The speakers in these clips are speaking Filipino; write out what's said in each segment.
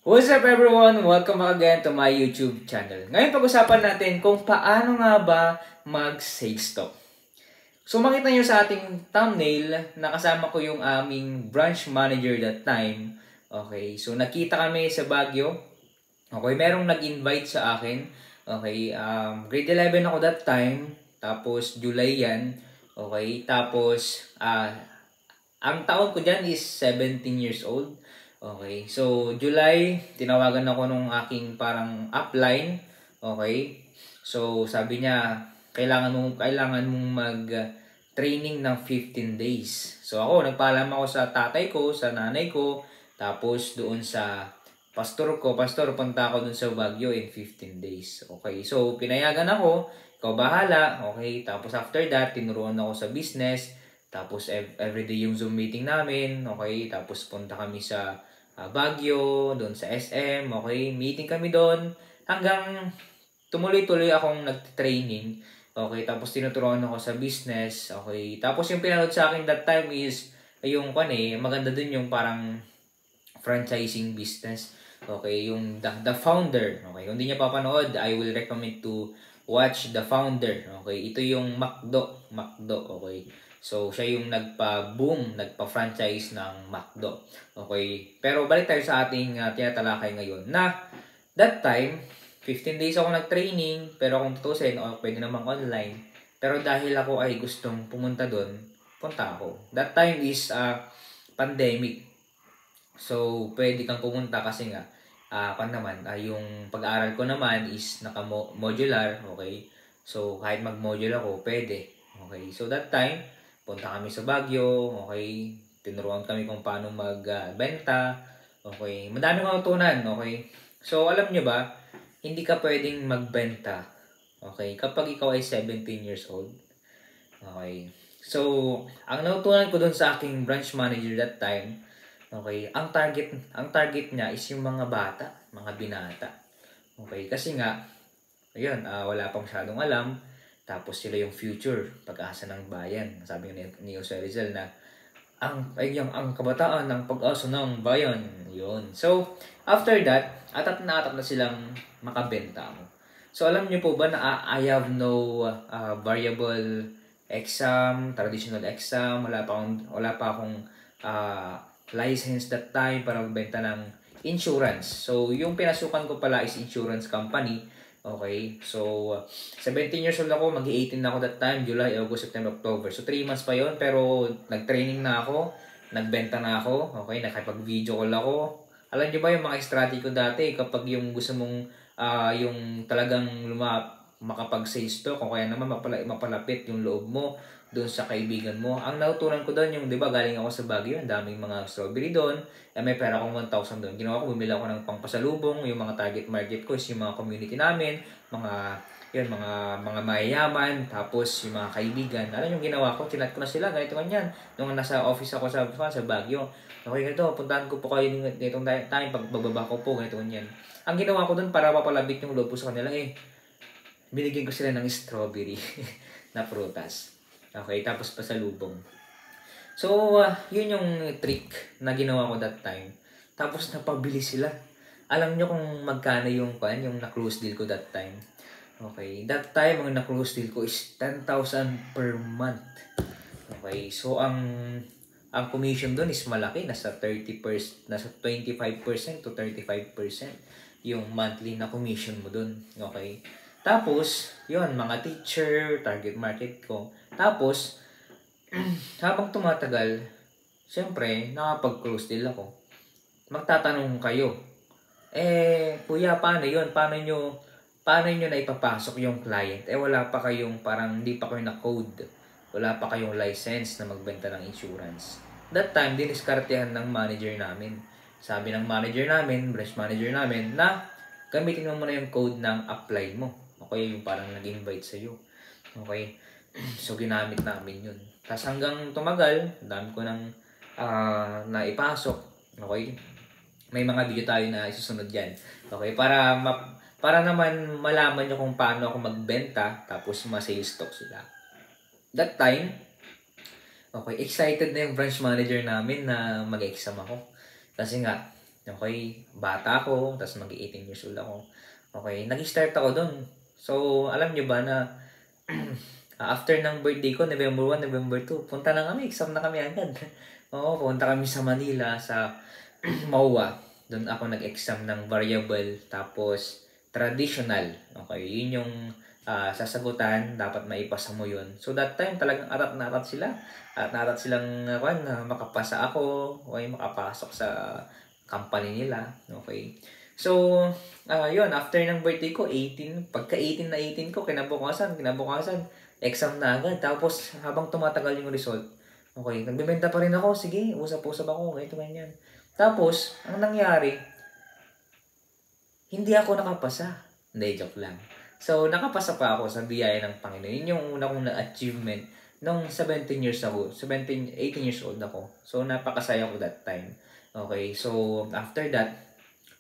What's up everyone? Welcome back again to my YouTube channel. Ngayon pag-usapan natin kung paano nga ba mag-sales talk. So makita nyo sa ating thumbnail, nakasama ko yung aming branch manager that time. Okay, so nakita kami sa Baguio. Okay, merong nag-invite sa akin. Okay, grade 11 ako that time. Tapos July yan. Okay, tapos ang taon ko dyan is 17 years old. Okay, so July, tinawagan ako nung aking parang upline. Okay, so sabi niya, kailangan mong mag-training ng 15 days. So ako, nagpaalam ako sa tatay ko, sa nanay ko, tapos doon sa pastor ko, punta ako doon sa Baguio in 15 days. Okay, so pinayagan ako, ikaw bahala. Okay, tapos after that, tinuruan ako sa business. Tapos everyday yung Zoom meeting namin, okay? Tapos punta kami sa Baguio, doon sa SM, okay? Meeting kami doon hanggang tumuloy-tuloy akong nag-training, okay? Tapos tinuturuan ako sa business, okay? Tapos yung pinanood sa akin that time is yung maganda dun yung parang franchising business, okay? Yung the Founder, okay? Kung hindi niya papanood, I will recommend to watch The Founder, okay? Ito yung McDo, okay? So, siya yung nagpa-boom, nagpa-franchise ng McDo. Okay? Pero balik tayo sa ating tinatalakay ngayon na that time, 15 days ako nag-training, pero kung tutusin, pwede namang online. Pero dahil ako ay gustong pumunta doon, punta ako. That time is pandemic. So, pwede kang pumunta kasi nga, yung pag-aaral ko naman is naka-modular, okay? So, kahit mag-module ako, pwede. Okay? So, that time, punta kami sa Baguio, okay? Tinuruan kami kung paano magbenta, okay? Madami kong natutunan, okay? So, alam nyo ba, hindi ka pwedeng magbenta, okay? Kapag ikaw ay 17 years old, okay? So, ang natutunan ko dun sa aking branch manager that time, okay? Ang target niya is yung mga bata, mga binata, okay? Kasi nga, ayun, wala pang masyadong alam. Tapos sila yung future, pag-asa ng bayan. Sabi ni Jose Rizal na ang kabataan ng pag-asa ng bayan. Yun. So, after that, atat na silang makabenta mo. So, alam niyo po ba na I have no variable exam, traditional exam, wala pa akong license that time para magbenta ng insurance. So, yung pinasukan ko pala is insurance company. Okay, so 17 years old ako, mag-18 na ako that time, July, August, September, October. So 3 months pa yon, pero nag-training na ako, nagbenta na ako, okay, nakipag-video call ako. Alam niyo ba yung mga strategy ko dati, kapag yung gusto mong yung talagang makapag-sales talk, o kaya naman mapalapit yung loob mo doon sa kaibigan mo. Ang natutunan ko doon, yung 'di ba, galing ako sa Baguio, ang daming mga strawberry doon. May pera akong 1,000 doon. Ginawa ko, bumili ako ng pangpasalubong, yung mga target market ko is yung mga community namin, mga mayayaman, tapos yung mga kaibigan. Alam yung ginawa ko, chinat ko na sila, ganito ganyan. Nung nasa office ako sa Baguio, okay, ganito, puntahan ko po kayo nitong time, pagbaba ko po, ganito ganyan. Ang ginawa ko doon para mapalabit yung loob ko sa kanila, binigyan ko sila ng strawberry na prutas. Okay, tapos pasalubong. So, yun yung trick na ginawa ko that time. Tapos napabili sila. Alam nyo kung magkano yung na-close deal ko that time. Okay, that time ang na-close deal ko is 10,000 per month. Okay, so ang commission doon is malaki, nasa 25% to 35% yung monthly na commission mo doon. Okay? Tapos, yun, mga teacher, target market ko. Tapos, habang tumatagal, siyempre, nakapag-close deal ako. Magtatanong kayo, kuya, paano yun? Paano nyo na ipapasok yung client? Wala pa kayong, parang hindi pa kayo na-code. Wala pa kayong license na magbenta ng insurance. That time, diniskartehan ng manager namin. Sabi ng manager namin, branch manager namin, na gamitin mo muna yung code ng apply mo. Okay, yung parang nag-invite sa'yo. Okay, so ginamit namin yun. Tapos hanggang tumagal, dami ko nang naipasok. Okay, may mga video tayo na isusunod yan. Okay, para naman malaman nyo kung paano ako magbenta, tapos ma-sales talk sila. That time, okay, excited na yung branch manager namin na mag-exam ako. Kasi nga, Okay, bata ako, tapos mag-18 years old ako. Okay, nag-start ako doon. So, alam nyo ba na after ng birthday ko, November 1, November 2, punta na kami, exam na kami agad. Oo, punta kami sa Manila, sa MOA. Doon ako nag-exam ng variable, tapos traditional. Okay, yun yung sasagutan, dapat maipasa mo yun. So that time talagang atat na atat sila. At natat silang na makapasa ako, okay, makapasok sa company nila. Okay. So, yun, after ng birthday ko, 18, pagka 18 na 18 ko, kinabukasan, exam na agad. Tapos, habang tumatagal yung result, okay, nagbebenta pa rin ako, sige, usap-usap ako, ganito, ganyan. Tapos, ang nangyari, hindi ako nakapasa. Hindi, joke lang. So, nakapasa pa ako sa biyaya ng Panginoon. Yun yung una kong na-achievement nung 17 years ako. 18 years old ako. So, napakasaya ko that time. Okay, so, after that,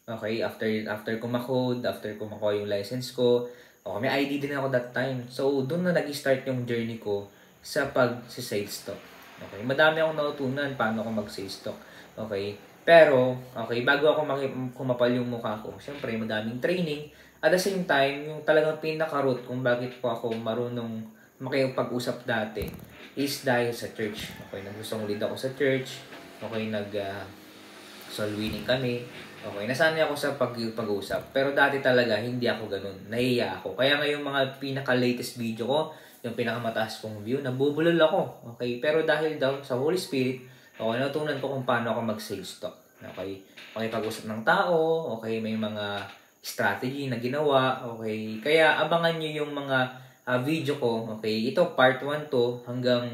okay, after ko ma-code, after ko makuha yung license ko, okay, may ID din ako that time. So, doon na nag-start yung journey ko sa pag-sales stock. Okay, madami akong natutunan paano ako mag-sales stock. Okay, pero, okay, bago ako kumapal yung mukha ko, syempre, madaming training. At the same time, yung talagang pinaka-root kung bakit po ako marunong makipag-usap dati is dahil sa church. Okay, nagustong lead ako sa church. Okay, soul winning kami. Okay, nasanay ako sa pag-usap. Pero dati talaga, hindi ako ganun. Nahiya ako. Kaya ngayong mga pinaka-latest video ko, yung pinakamataas kong view, nabubulol ako. Okay, pero dahil daw sa Holy Spirit, okay, natutunan ko kung paano ako mag-sales talk. Okay, pakipag-usap ng tao. Okay, may mga strategy na ginawa. Okay, kaya abangan nyo yung mga video ko. Okay, ito part 1 to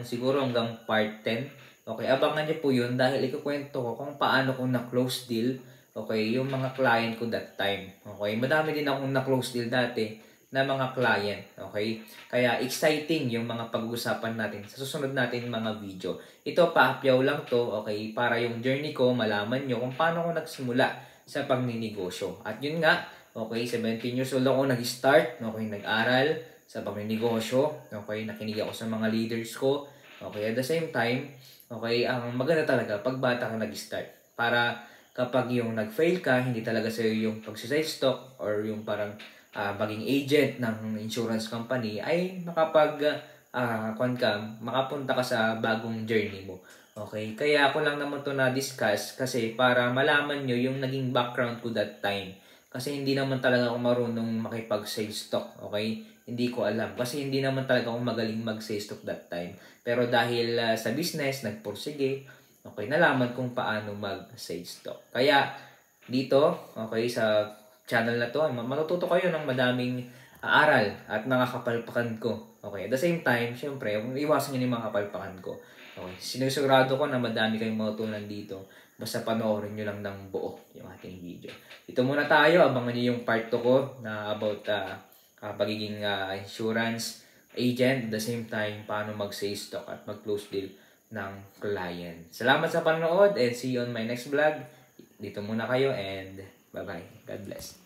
siguro hanggang part 10. Okay, abangan niyo po yun dahil ikukwento ko kung paano ko na-close deal, okay, yung mga client ko that time. Okay, madami din akong na-close deal dati na mga client. Okay, kaya exciting yung mga pag-uusapan natin sa susunod natin mga video. Ito, paapyaw lang to, okay, para yung journey ko, malaman nyo kung paano ko nagsimula sa pagninegosyo. At yun nga, okay, 17 years old ako nag-start, okay, nag-aral sa pagninegosyo, okay, nakinig ako sa mga leaders ko, okay, at the same time, okay, ang maganda talaga pag bata ka nag-start. Para kapag yung nag-fail ka, hindi talaga sa'yo yung pagsiside stock or yung parang maging agent ng insurance company ay makapunta ka sa bagong journey mo. Okay, kaya ako lang naman to na-discuss kasi para malaman nyo yung naging background ko that time. Kasi hindi naman talaga ako marunong makipag-sales stock, okay? Hindi ko alam. Kasi hindi naman talaga ako magaling mag-sales stock that time. Pero dahil sa business, nagpursige, okay, nalaman kung paano mag-sales stock. Kaya, dito, okay, sa channel na to, matututo kayo ng madaming aral at mga kapalpakan ko. Okay, at the same time, syempre, iwasan nyo yung mga kapalpakan ko. Okay, sinusigurado ko na madami kayong matutunan dito. Basta panoorin nyo lang ng buo yung ating video. Ito muna tayo, abangan nyo yung part 2 ko na about pagiging insurance agent, at the same time, paano mag-sales stock at mag-close deal ng client. Salamat sa panonood and see you on my next vlog. Dito muna kayo and bye-bye. God bless.